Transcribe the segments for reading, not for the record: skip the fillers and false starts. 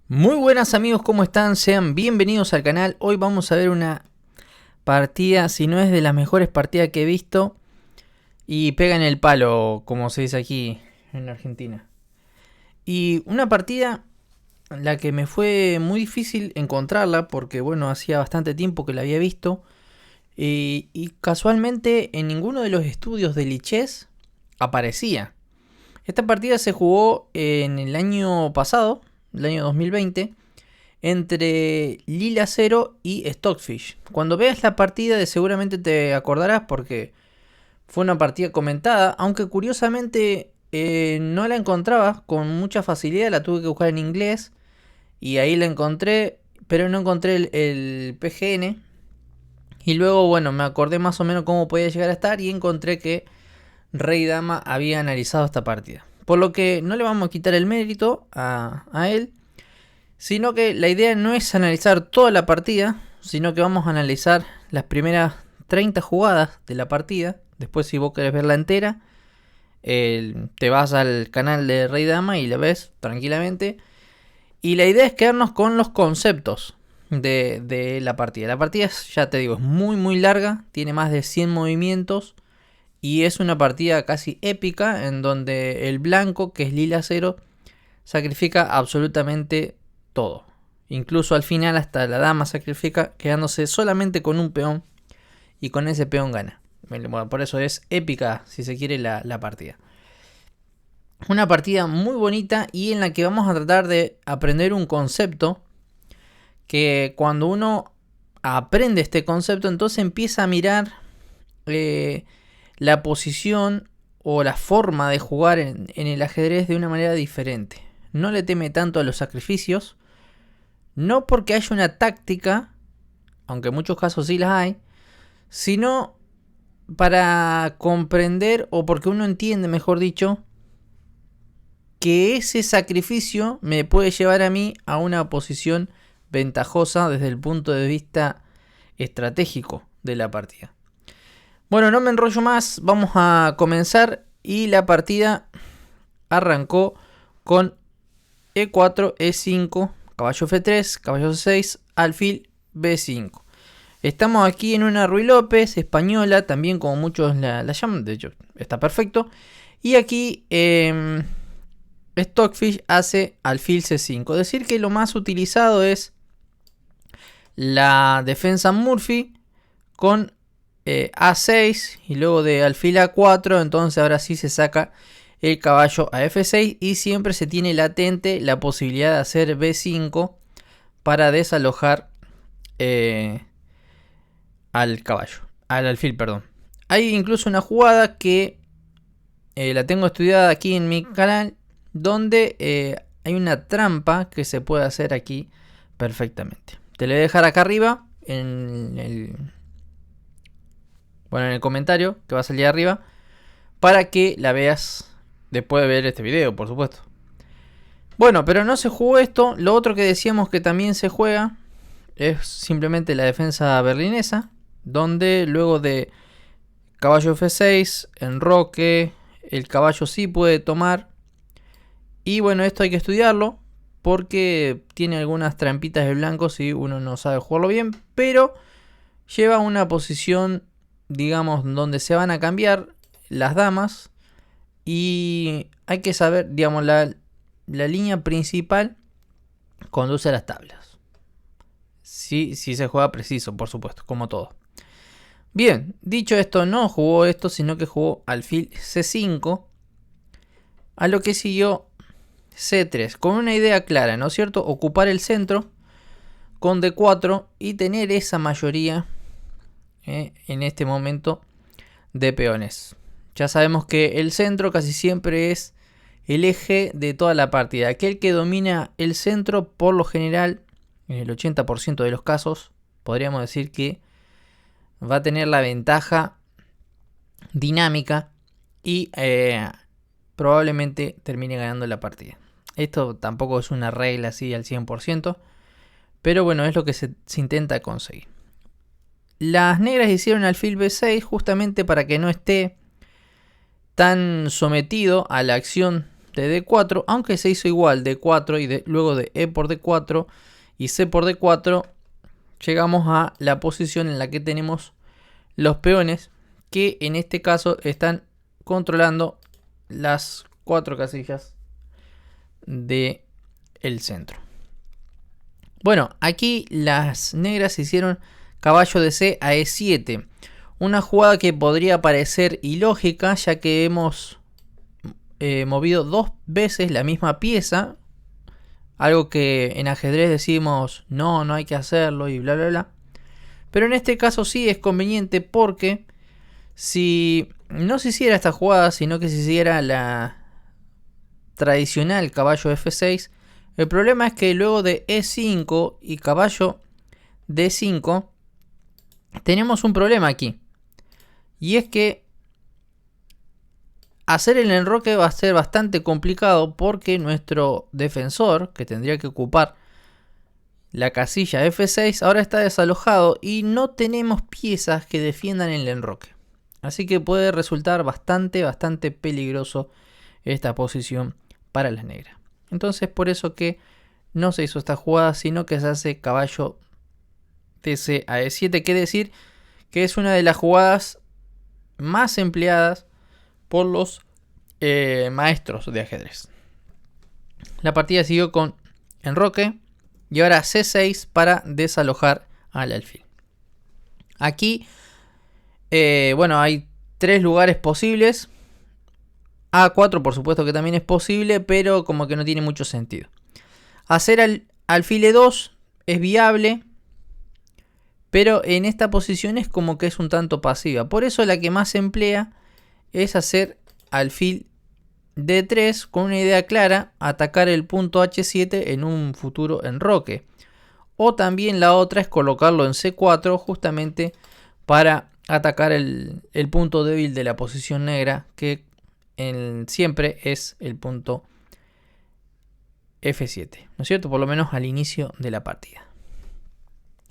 Muy buenas amigos, ¿cómo están? Sean bienvenidos al canal. Hoy vamos a ver una partida, si no es de las mejores partidas que he visto, y pega en el palo, como se dice aquí en Argentina. Y una partida en la que me fue muy difícil encontrarla, porque bueno, hacía bastante tiempo que la había visto, y casualmente en ninguno de los estudios de Lichess aparecía. Esta partida se jugó en el año pasado, el año 2020, entre Lila Zero y Stockfish. Cuando veas la partida seguramente te acordarás porque fue una partida comentada, aunque curiosamente no la encontraba con mucha facilidad, la tuve que buscar en inglés y ahí la encontré, pero no encontré el PGN. Y luego, bueno, me acordé más o menos cómo podía llegar a estar y encontré que Rey Dama había analizado esta partida. Por lo que no le vamos a quitar el mérito a él, sino que la idea no es analizar toda la partida, sino que vamos a analizar las primeras 30 jugadas de la partida. Después, si vos querés verla entera, te vas al canal de Rey Dama y la ves tranquilamente. Y la idea es quedarnos con los conceptos de la partida. La partida, ya te digo, es muy larga, tiene más de 100 movimientos. Y es una partida casi épica en donde el blanco, que es Lila Zero, sacrifica absolutamente todo. Incluso al final hasta la dama sacrifica, quedándose solamente con un peón. Y con ese peón gana. Bueno, por eso es épica, si se quiere, la partida. Una partida muy bonita y en la que vamos a tratar de aprender un concepto. Que cuando uno aprende este concepto, entonces empieza a mirar la posición o la forma de jugar en el ajedrez de una manera diferente. No le teme tanto a los sacrificios, no porque haya una táctica, aunque en muchos casos sí las hay, sino para comprender, o porque uno entiende, mejor dicho, que ese sacrificio me puede llevar a mí a una posición ventajosa desde el punto de vista estratégico de la partida. Bueno, no me enrollo más, vamos a comenzar y la partida arrancó con E4, E5, caballo F3, caballo C6, alfil B5. Estamos aquí en una Ruy López española, también como muchos la llaman, de hecho está perfecto. Y aquí Stockfish hace alfil C5, es decir que lo más utilizado es la defensa Murphy con A6 y luego de alfil A4, entonces ahora sí se saca el caballo a F6 y siempre se tiene latente la posibilidad de hacer B5 para desalojar al caballo, al alfil, perdón. Hay incluso una jugada que la tengo estudiada aquí en mi canal, donde hay una trampa que se puede hacer aquí perfectamente. Te lo voy a dejar acá arriba en el comentario que va a salir arriba para que la veas después de ver este video, por supuesto. Bueno, pero no se jugó esto. Lo otro que decíamos que también se juega es simplemente la defensa berlinesa, donde luego de caballo F6, enroque, el caballo sí puede tomar. Y bueno, esto hay que estudiarlo porque tiene algunas trampitas de blanco si uno no sabe jugarlo bien, pero lleva una posición, digamos, donde se van a cambiar las damas y hay que saber, digamos, la línea principal conduce a las tablas. Sí, se juega preciso, por supuesto, como todo. Bien, dicho esto, no jugó esto, sino que jugó alfil C5, a lo que siguió C3, con una idea clara, ¿no es cierto? Ocupar el centro con D4 y tener esa mayoría en este momento de peones. Ya sabemos que el centro casi siempre es el eje de toda la partida. Aquel que domina el centro, por lo general, en el 80% de los casos, podríamos decir que va a tener la ventaja dinámica y probablemente termine ganando la partida. Esto tampoco es una regla así al 100%, pero bueno, es lo que se intenta conseguir. Las negras hicieron alfil B6 justamente para que no esté tan sometido a la acción de D4, aunque se hizo igual D4 y luego de E por D4 y C por D4, llegamos a la posición en la que tenemos los peones que en este caso están controlando las 4 casillas del centro. Bueno, aquí las negras hicieron caballo de C a E7. Una jugada que podría parecer ilógica, ya que hemos movido 2 veces la misma pieza. Algo que en ajedrez decimos, no hay que hacerlo y bla bla bla. Pero en este caso sí es conveniente, porque si no se hiciera esta jugada, sino que se hiciera la tradicional caballo F6, el problema es que luego de E5 y caballo D5 tenemos un problema aquí. Y es que hacer el enroque va a ser bastante complicado, porque nuestro defensor, que tendría que ocupar la casilla F6, ahora está desalojado y no tenemos piezas que defiendan el enroque. Así que puede resultar bastante peligroso esta posición para las negras. Entonces por eso que no se hizo esta jugada, sino que se hace caballo TC a E7, que decir que es una de las jugadas más empleadas por los maestros de ajedrez. La partida siguió con enroque y ahora C6 para desalojar al alfil. Aquí, bueno, hay 3 lugares posibles. A4 por supuesto que también es posible, pero como que no tiene mucho sentido. Hacer alfil E2 es viable, pero en esta posición es como que es un tanto pasiva. Por eso la que más se emplea es hacer alfil D3 con una idea clara, atacar el punto H7 en un futuro enroque. O también la otra es colocarlo en C4 justamente para atacar el punto débil de la posición negra, que siempre es el punto F7, ¿no es cierto? Por lo menos al inicio de la partida.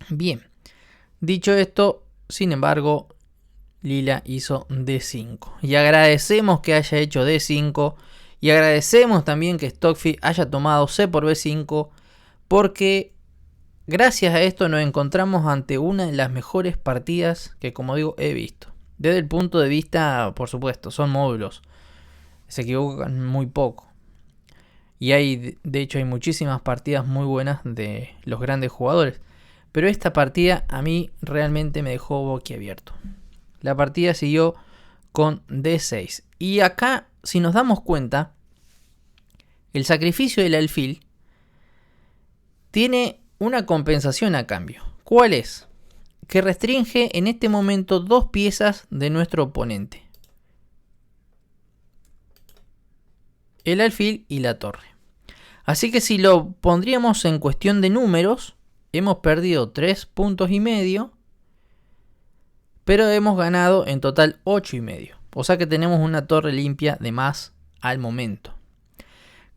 Bien, dicho esto, sin embargo, Lila hizo D5. Y agradecemos que haya hecho D5. Y agradecemos también que Stockfish haya tomado C por B5. Porque gracias a esto nos encontramos ante una de las mejores partidas que, como digo, he visto. Desde el punto de vista, por supuesto, son módulos. Se equivocan muy poco. Y de hecho hay muchísimas partidas muy buenas de los grandes jugadores. Pero esta partida a mí realmente me dejó boquiabierto. La partida siguió con D6. Y acá, si nos damos cuenta, el sacrificio del alfil tiene una compensación a cambio. ¿Cuál es? Que restringe en este momento 2 piezas de nuestro oponente. El alfil y la torre. Así que si lo pondríamos en cuestión de números, hemos perdido 3 puntos y medio. Pero hemos ganado en total 8,5. O sea que tenemos una torre limpia de más al momento.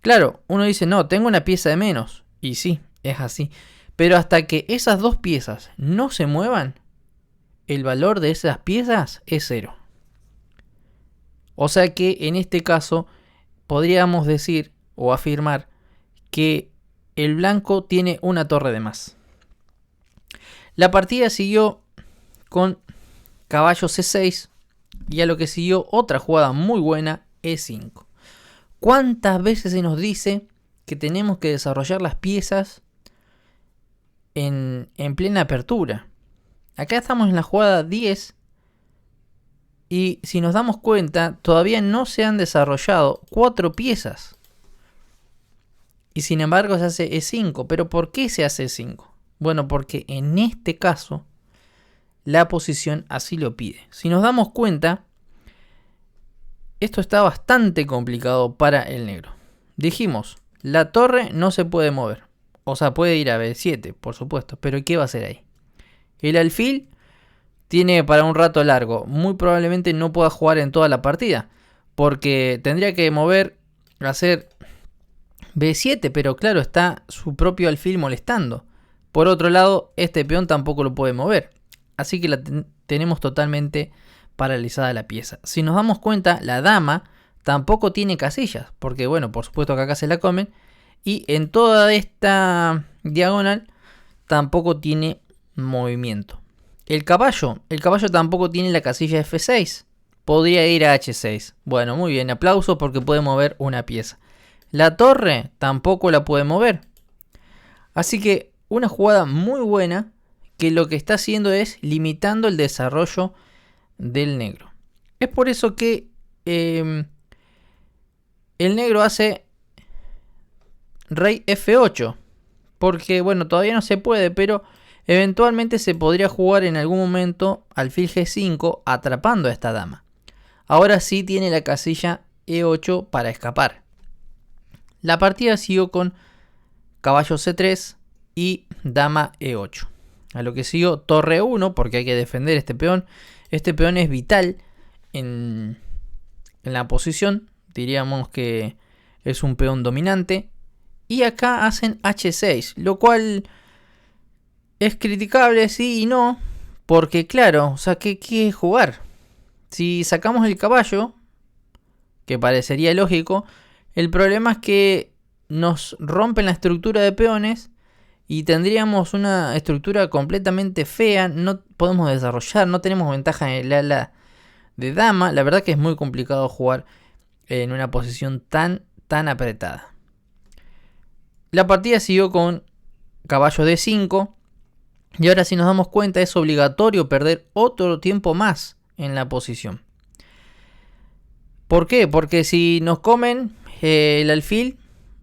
Claro, uno dice, no, tengo una pieza de menos. Y sí, es así. Pero hasta que esas 2 piezas no se muevan, el valor de esas piezas es 0. O sea que en este caso podríamos decir o afirmar que el blanco tiene una torre de más. La partida siguió con caballo C6 y a lo que siguió otra jugada muy buena, E5. ¿Cuántas veces se nos dice que tenemos que desarrollar las piezas en plena apertura? Acá estamos en la jugada 10 y si nos damos cuenta todavía no se han desarrollado 4 piezas. Y sin embargo se hace E5. ¿Pero por qué se hace E5? Bueno, porque en este caso la posición así lo pide. Si nos damos cuenta, esto está bastante complicado para el negro. Dijimos, la torre no se puede mover. O sea, puede ir a B7, por supuesto. Pero ¿qué va a hacer ahí? El alfil tiene para un rato largo. Muy probablemente no pueda jugar en toda la partida. Porque tendría que mover, hacer B7. Pero claro, está su propio alfil molestando. Por otro lado, este peón tampoco lo puede mover. Así que tenemos totalmente paralizada la pieza. Si nos damos cuenta, la dama tampoco tiene casillas, porque bueno, por supuesto que acá se la comen. Y en toda esta diagonal tampoco tiene movimiento. El caballo tampoco tiene la casilla F6. Podría ir a H6. Bueno, muy bien, aplausos porque puede mover una pieza. La torre tampoco la puede mover. Así que una jugada muy buena que lo que está haciendo es limitando el desarrollo del negro. Es por eso que el negro hace rey F8. Porque bueno, todavía no se puede, pero eventualmente se podría jugar en algún momento alfil G5 atrapando a esta dama. Ahora sí tiene la casilla E8 para escapar. La partida siguió con caballo C3 y dama E8. A lo que siguió torre 1 porque hay que defender este peón. Este peón es vital en la posición. Diríamos que es un peón dominante. Y acá hacen H6, lo cual es criticable, sí y no. Porque claro, o sea, ¿qué jugar? Si sacamos el caballo, que parecería lógico, el problema es que nos rompen la estructura de peones y tendríamos una estructura completamente fea. No podemos desarrollar, no tenemos ventaja en el ala de dama. La verdad que es muy complicado jugar en una posición tan apretada. La partida siguió con caballo D5. Y ahora si nos damos cuenta es obligatorio perder otro tiempo más en la posición. ¿Por qué? Porque si nos comen el alfil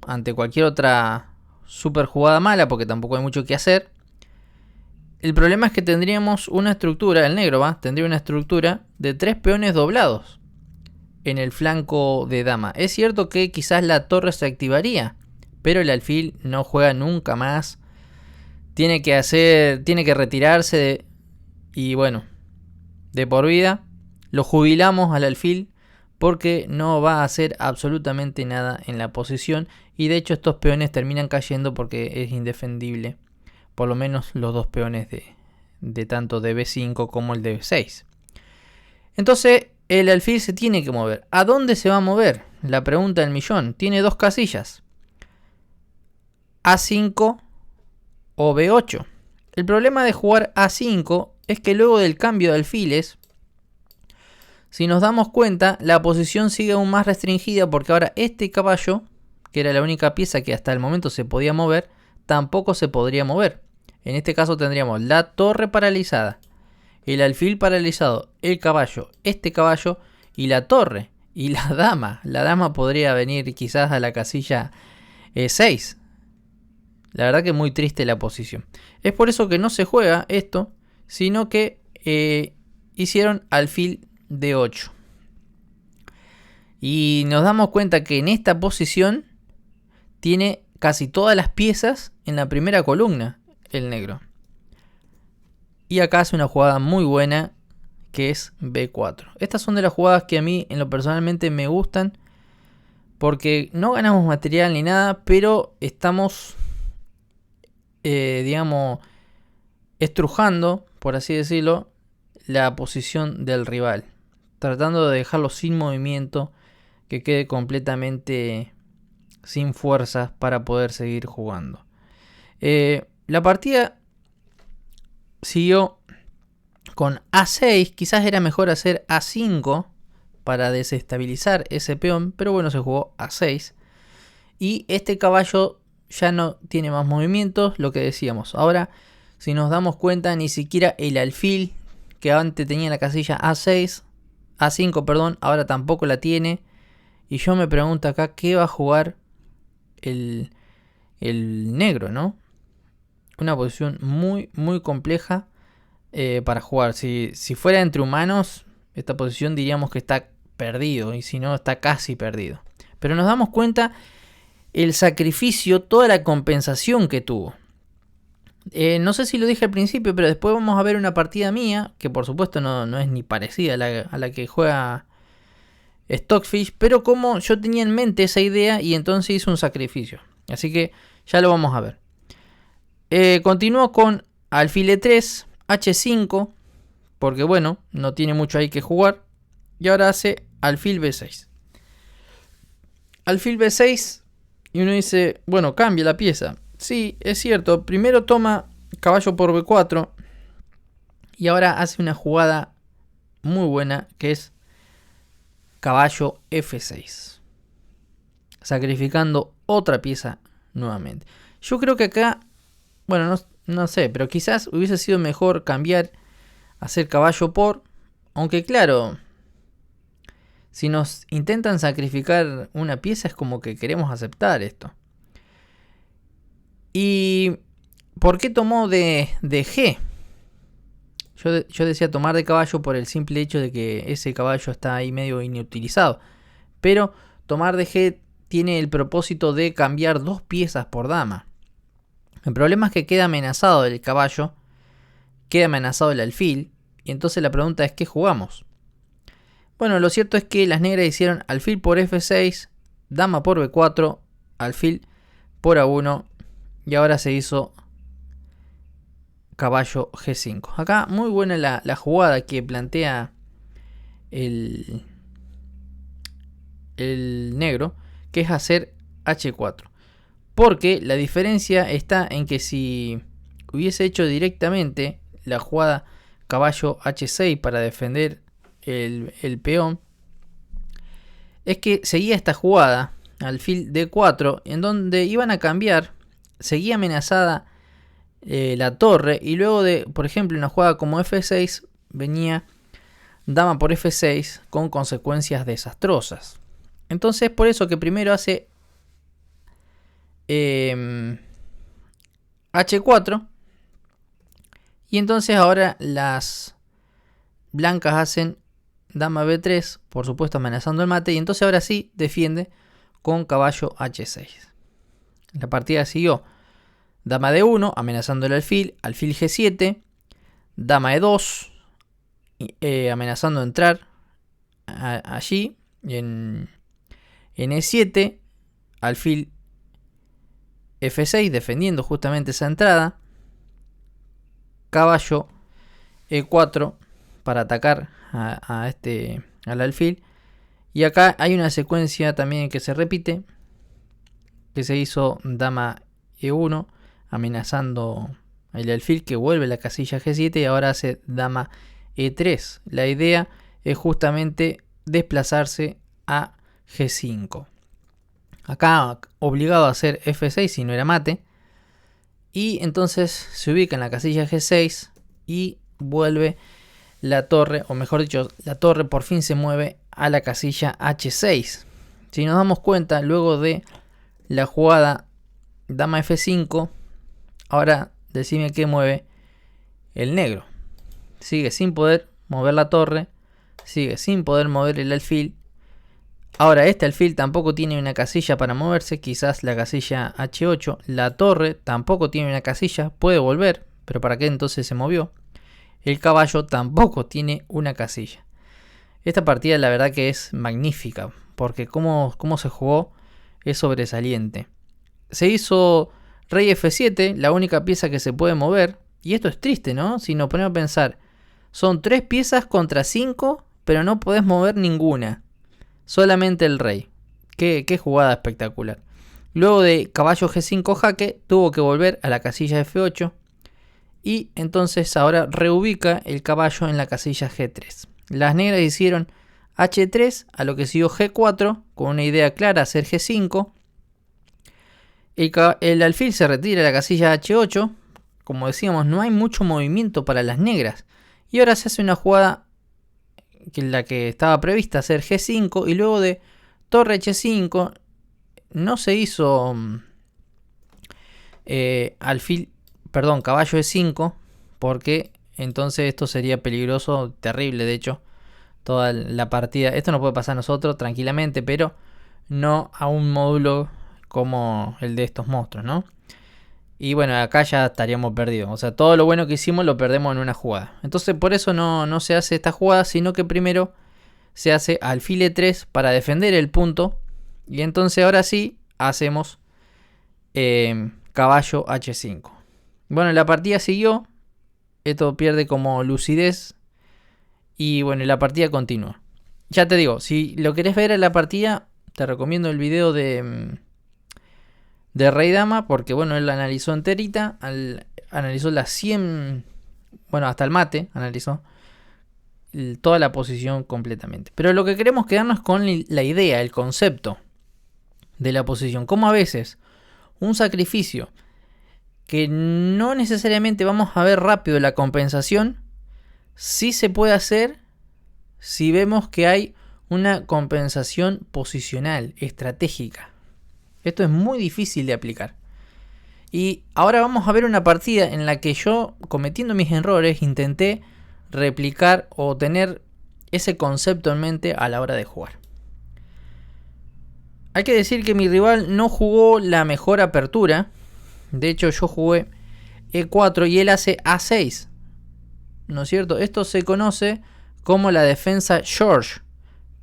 ante cualquier otra super jugada mala, porque tampoco hay mucho que hacer, el problema es que tendríamos una estructura, el negro tendría una estructura de 3 peones doblados en el flanco de dama. Es cierto que quizás la torre se activaría, pero el alfil no juega nunca más. Tiene que retirarse y bueno, de por vida lo jubilamos al alfil porque no va a hacer absolutamente nada en la posición y de hecho estos peones terminan cayendo porque es indefendible, por lo menos los dos peones de tanto de B5 como el de B6. Entonces el alfil se tiene que mover. ¿A dónde se va a mover? La pregunta del millón. Tiene dos casillas, A5 o B8. El problema de jugar A5 es que luego del cambio de alfiles, si nos damos cuenta, la posición sigue aún más restringida porque ahora este caballo, que era la única pieza que hasta el momento se podía mover, tampoco se podría mover. En este caso tendríamos la torre paralizada, el alfil paralizado, el caballo, este caballo y la torre y la dama. La dama podría venir quizás a la casilla 6. La verdad que es muy triste la posición. Es por eso que no se juega esto, sino que hicieron alfil D8. Y nos damos cuenta que en esta posición tiene casi todas las piezas en la primera columna el negro. Y acá hace una jugada muy buena que es B4. Estas son de las jugadas que a mí en lo personalmente me gustan porque no ganamos material ni nada, pero estamos digamos estrujando, por así decirlo, la posición del rival, tratando de dejarlo sin movimiento, que quede completamente sin fuerzas para poder seguir jugando. La partida siguió con A6, quizás era mejor hacer A5 para desestabilizar ese peón, pero bueno, se jugó A6 y este caballo ya no tiene más movimientos, lo que decíamos. Ahora, si nos damos cuenta, ni siquiera el alfil, que antes tenía la casilla A5, perdón, ahora tampoco la tiene. Y yo me pregunto acá, ¿qué va a jugar el negro, no? Una posición muy compleja para jugar. Si fuera entre humanos, esta posición diríamos que está perdido, y si no, está casi perdido. Pero nos damos cuenta el sacrificio, toda la compensación que tuvo. No sé si lo dije al principio, pero después vamos a ver una partida mía, que por supuesto no es ni parecida a la que juega Stockfish, pero como yo tenía en mente esa idea y entonces hice un sacrificio. Así que ya lo vamos a ver. Continúo con alfil E3, H5, porque bueno, no tiene mucho ahí que jugar. Y ahora hace alfil B6. alfil B6 y uno dice, bueno, cambia la pieza. Sí, es cierto, primero toma caballo por B4 y ahora hace una jugada muy buena que es caballo F6, sacrificando otra pieza nuevamente. Yo creo que acá, bueno, no sé, pero quizás hubiese sido mejor cambiar, hacer caballo por, aunque claro, si nos intentan sacrificar una pieza es como que queremos aceptar esto. ¿Y por qué tomó de G? Yo decía tomar de caballo por el simple hecho de que ese caballo está ahí medio inutilizado. Pero tomar de G tiene el propósito de cambiar dos piezas por dama. El problema es que queda amenazado el caballo, queda amenazado el alfil, y entonces la pregunta es ¿qué jugamos? Bueno, lo cierto es que las negras hicieron alfil por F6, dama por B4, alfil por A1, y ahora se hizo caballo G5. Acá muy buena la jugada que plantea el negro, que es hacer H4. Porque la diferencia está en que si hubiese hecho directamente la jugada caballo H6 para defender el peón, es que seguía esta jugada alfil D4 en donde iban a cambiar, seguía amenazada la torre, y luego de, por ejemplo, una jugada como F6 venía dama por F6 con consecuencias desastrosas. Entonces por eso que primero hace H4 y entonces ahora las blancas hacen dama B3, por supuesto amenazando el mate, y entonces ahora sí defiende con caballo H6. La partida siguió dama D1 amenazando el alfil, alfil G7, dama E2 amenazando entrar allí en E7, alfil F6 defendiendo justamente esa entrada, caballo E4 para atacar al alfil, y acá hay una secuencia también que se repite, que se hizo dama E1 amenazando el alfil, que vuelve a la casilla G7 y ahora hace dama E3. La idea es justamente desplazarse a G5. Acá obligado a hacer F6 si no era mate. Y entonces se ubica en la casilla G6 y vuelve la torre, o mejor dicho, la torre por fin se mueve a la casilla H6. Si nos damos cuenta, luego de la jugada dama F5, ahora decime qué mueve el negro. Sigue sin poder mover la torre, sigue sin poder mover el alfil. Ahora este alfil tampoco tiene una casilla para moverse, quizás la casilla H8. La torre tampoco tiene una casilla, puede volver, pero ¿para qué entonces se movió? El caballo tampoco tiene una casilla. Esta partida la verdad que es magnífica, porque cómo se jugó es sobresaliente. Se hizo rey F7, la única pieza que se puede mover, y esto es triste, ¿no? Si nos ponemos a pensar, son 3 piezas contra 5, pero no podés mover ninguna. Solamente el rey. Qué jugada espectacular. Luego de caballo G5 jaque, tuvo que volver a la casilla F8. Y entonces ahora reubica el caballo en la casilla G3. Las negras hicieron H3, a lo que siguió G4, con una idea clara, hacer G5. El alfil se retira a la casilla H8. Como decíamos, no hay mucho movimiento para las negras. Y ahora se hace una jugada que la que estaba prevista, hacer G5, y luego de torre H5 no se hizo caballo E5, porque entonces esto sería peligroso, terrible de hecho, toda la partida. Esto no puede pasar a nosotros tranquilamente, pero no a un módulo como el de estos monstruos, ¿no? Y bueno, acá ya estaríamos perdidos. O sea, todo lo bueno que hicimos lo perdemos en una jugada. Entonces por eso no se hace esta jugada, sino que primero se hace alfil E3 para defender el punto. Y entonces ahora sí hacemos caballo H5. Bueno, la partida siguió. Esto pierde como lucidez. Y bueno, la partida continúa. Ya te digo, si lo querés ver en la partida, te recomiendo el video de Rey Dama, porque bueno, él la analizó enterita, analizó las 100, bueno, hasta el mate analizó toda la posición completamente. Pero lo que queremos quedarnos con la idea, el concepto de la posición. Como a veces un sacrificio que no necesariamente vamos a ver rápido la compensación, sí se puede hacer si vemos que hay una compensación posicional, estratégica. Esto es muy difícil de aplicar. Y ahora vamos a ver una partida en la que yo, cometiendo mis errores, intenté replicar o tener ese concepto en mente a la hora de jugar. Hay que decir que mi rival no jugó la mejor apertura. De hecho, yo jugué E4 y él hace A6. ¿No es cierto? Esto se conoce como la defensa George,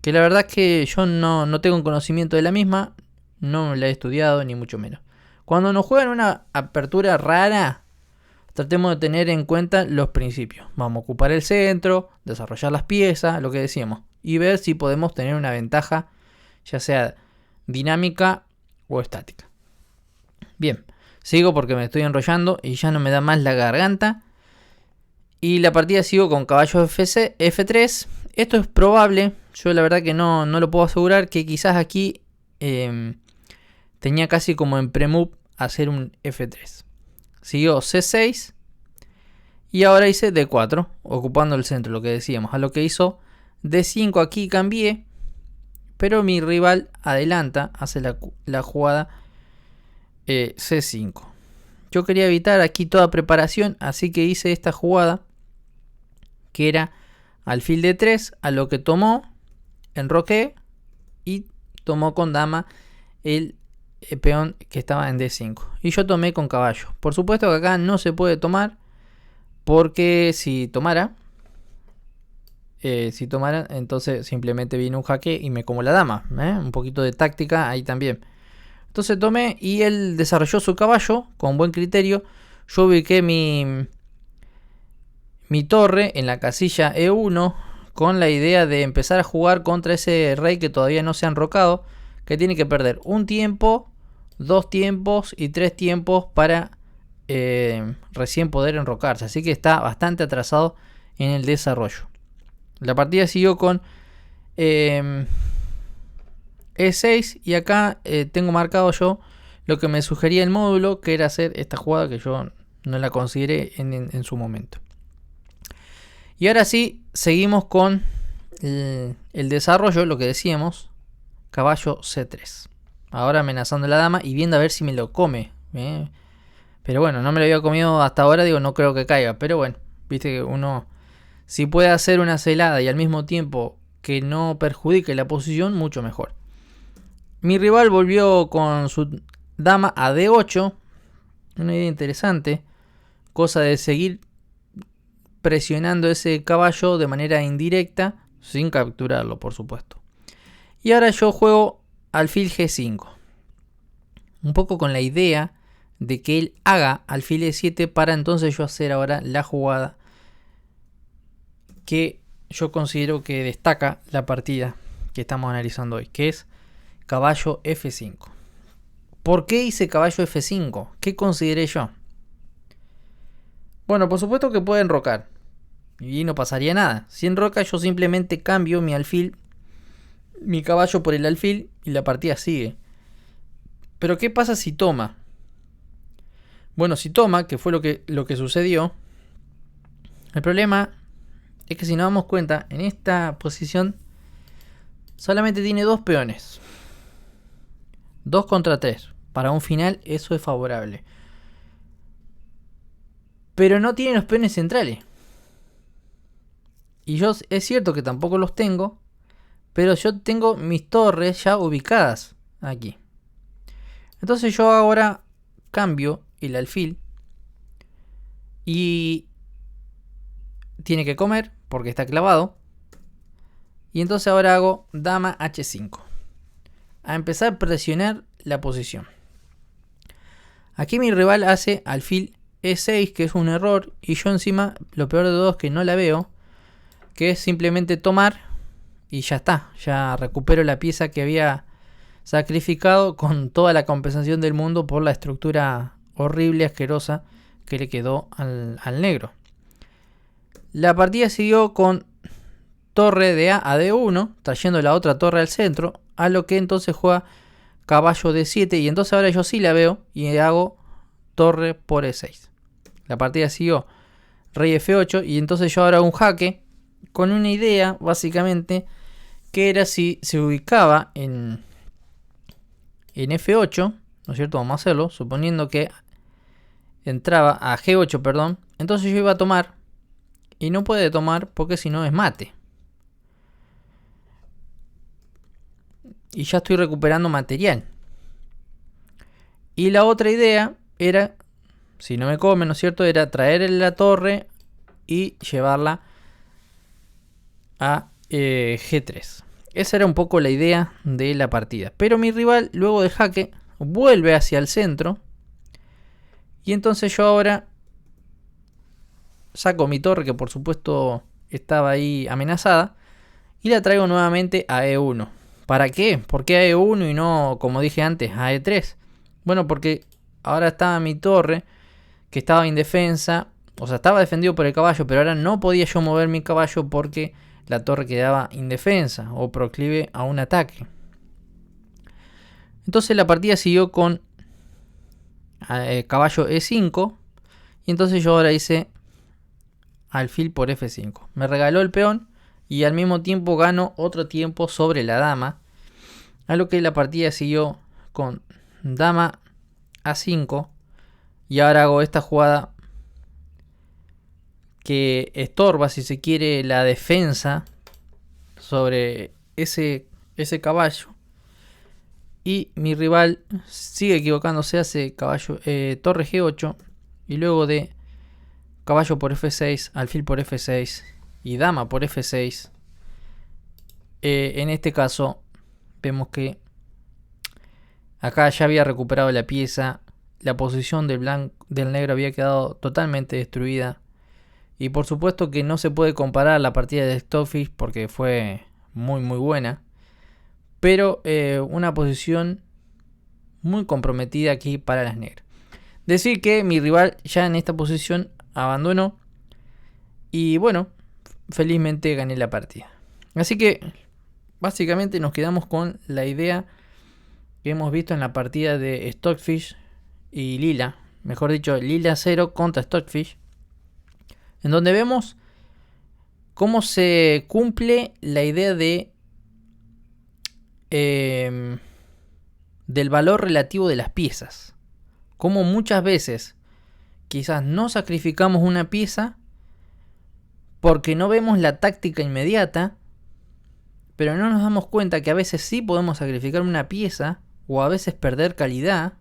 que la verdad es que yo no tengo conocimiento de la misma, no la he estudiado ni mucho menos. Cuando nos juegan una apertura rara, tratemos de tener en cuenta los principios. Vamos a ocupar el centro, desarrollar las piezas, lo que decíamos, y ver si podemos tener una ventaja, ya sea dinámica o estática. Bien, sigo porque me estoy enrollando y ya no me da más la garganta. Y la partida sigo con caballo F3. Esto es probable, yo la verdad que no lo puedo asegurar, que quizás aquí tenía casi como en premove hacer un F3. Siguió C6 y ahora hice D4, ocupando el centro, lo que decíamos. A lo que hizo D5 aquí cambié, pero mi rival adelanta, hace la jugada C5. Yo quería evitar aquí toda preparación, así que hice esta jugada, que era alfil D3, a lo que tomó, enroqué y tomó con dama el peón que estaba en D5. Y yo tomé con caballo. Por supuesto que acá no se puede tomar, porque si tomara, entonces simplemente viene un jaque y me como la dama. Un poquito de táctica ahí también. Entonces tomé y él desarrolló su caballo con buen criterio. Yo ubiqué mi torre en la casilla E1 con la idea de empezar a jugar contra ese rey que todavía no se ha enrocado, que tiene que perder un tiempo, 2 tiempos y 3 tiempos para recién poder enrocarse. Así que está bastante atrasado en el desarrollo. La partida siguió con E6 y acá tengo marcado yo lo que me sugería el módulo, que era hacer esta jugada que yo no la consideré en su momento. Y ahora sí, seguimos con el desarrollo, lo que decíamos, caballo C3. Ahora amenazando a la dama y viendo a ver si me lo come. Pero bueno, no me lo había comido hasta ahora, digo, no creo que caiga. Pero bueno, viste que uno, si puede hacer una celada y al mismo tiempo que no perjudique la posición, mucho mejor. Mi rival volvió con su dama a D8. Una idea interesante. Cosa de seguir presionando ese caballo de manera indirecta, sin capturarlo, por supuesto. Y ahora yo juego alfil G5. Un poco con la idea de que él haga alfil E7 para entonces yo hacer ahora la jugada que yo considero que destaca la partida que estamos analizando hoy, que es caballo F5. ¿Por qué hice caballo F5? ¿Qué consideré yo? Bueno, por supuesto que puede enrocar y no pasaría nada. Si enroca, yo simplemente cambio mi alfil, mi caballo por el alfil y la partida sigue. Pero ¿qué pasa si toma? Bueno, si toma, que fue lo que sucedió, el problema es que si nos damos cuenta, en esta posición solamente tiene 2 peones. 2 contra 3. Para un final eso es favorable. Pero no tiene los peones centrales. Y yo es cierto que tampoco los tengo, pero yo tengo mis torres ya ubicadas aquí. Entonces yo ahora cambio el alfil y tiene que comer porque está clavado. Y entonces ahora hago dama H5. A empezar a presionar la posición. Aquí mi rival hace alfil E6, que es un error. Y yo encima, lo peor de todo es que no la veo. Que es simplemente tomar y ya está. Ya recupero la pieza que había sacrificado con toda la compensación del mundo por la estructura horrible, asquerosa que le quedó al negro. La partida siguió con torre de A a D1, trayendo la otra torre al centro, a lo que entonces juega caballo D7, y entonces ahora yo sí la veo y hago torre por E6. La partida siguió rey F8, y entonces yo ahora hago un jaque con una idea básicamente que era si se ubicaba en F8, ¿no es cierto? Vamos a hacerlo, suponiendo que entraba a G8, perdón, entonces yo iba a tomar, y no puede tomar porque si no es mate. Y ya estoy recuperando material. Y la otra idea era, si no me come, ¿no es cierto?, era traer la torre y llevarla a G3. Esa era un poco la idea de la partida. Pero mi rival, luego de jaque, vuelve hacia el centro. Y entonces yo ahora saco mi torre, que por supuesto estaba ahí amenazada, y la traigo nuevamente a E1. ¿Para qué? ¿Por qué a E1 y no, como dije antes, a E3? Bueno, porque ahora estaba mi torre, que estaba indefensa, o sea, estaba defendido por el caballo, pero ahora no podía yo mover mi caballo porque la torre quedaba indefensa o proclive a un ataque. Entonces la partida siguió con caballo E5, y entonces yo ahora hice alfil por F5. Me regaló el peón y al mismo tiempo gano otro tiempo sobre la dama, a lo que la partida siguió con dama A5, y ahora hago esta jugada que estorba, si se quiere, la defensa sobre ese caballo, y mi rival sigue equivocándose, hace caballo torre G8, y luego de caballo por F6, alfil por F6 y dama por F6, en este caso vemos que acá ya había recuperado la pieza, la posición del negro había quedado totalmente destruida, y por supuesto que no se puede comparar la partida de Stockfish porque fue muy buena, pero una posición muy comprometida aquí para las negras. Decir que mi rival ya en esta posición abandonó, y bueno, felizmente gané la partida. Así que básicamente nos quedamos con la idea que hemos visto en la partida de Stockfish y Lila, mejor dicho, Lila 0 contra Stockfish, en donde vemos cómo se cumple la idea de del valor relativo de las piezas. Como muchas veces quizás no sacrificamos una pieza porque no vemos la táctica inmediata, pero no nos damos cuenta que a veces sí podemos sacrificar una pieza o a veces perder calidad.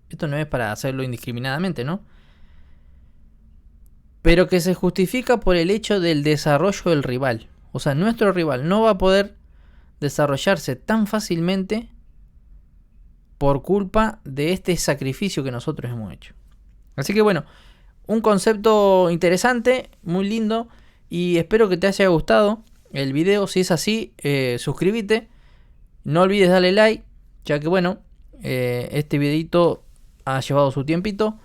Esto no es para hacerlo indiscriminadamente, ¿no? Pero que se justifica por el hecho del desarrollo del rival. O sea, nuestro rival no va a poder desarrollarse tan fácilmente por culpa de este sacrificio que nosotros hemos hecho. Así que bueno, un concepto interesante, muy lindo, y espero que te haya gustado el video. Si es así, suscríbete, no olvides darle like, ya que bueno, este videito ha llevado su tiempito.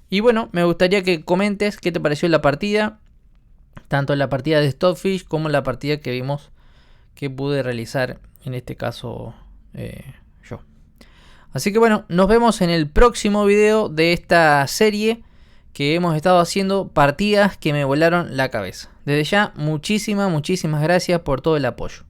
Y bueno, me gustaría que comentes qué te pareció la partida, tanto la partida de Stockfish como la partida que vimos que pude realizar en este caso yo. Así que bueno, nos vemos en el próximo video de esta serie que hemos estado haciendo, partidas que me volaron la cabeza. Desde ya, muchísimas gracias por todo el apoyo.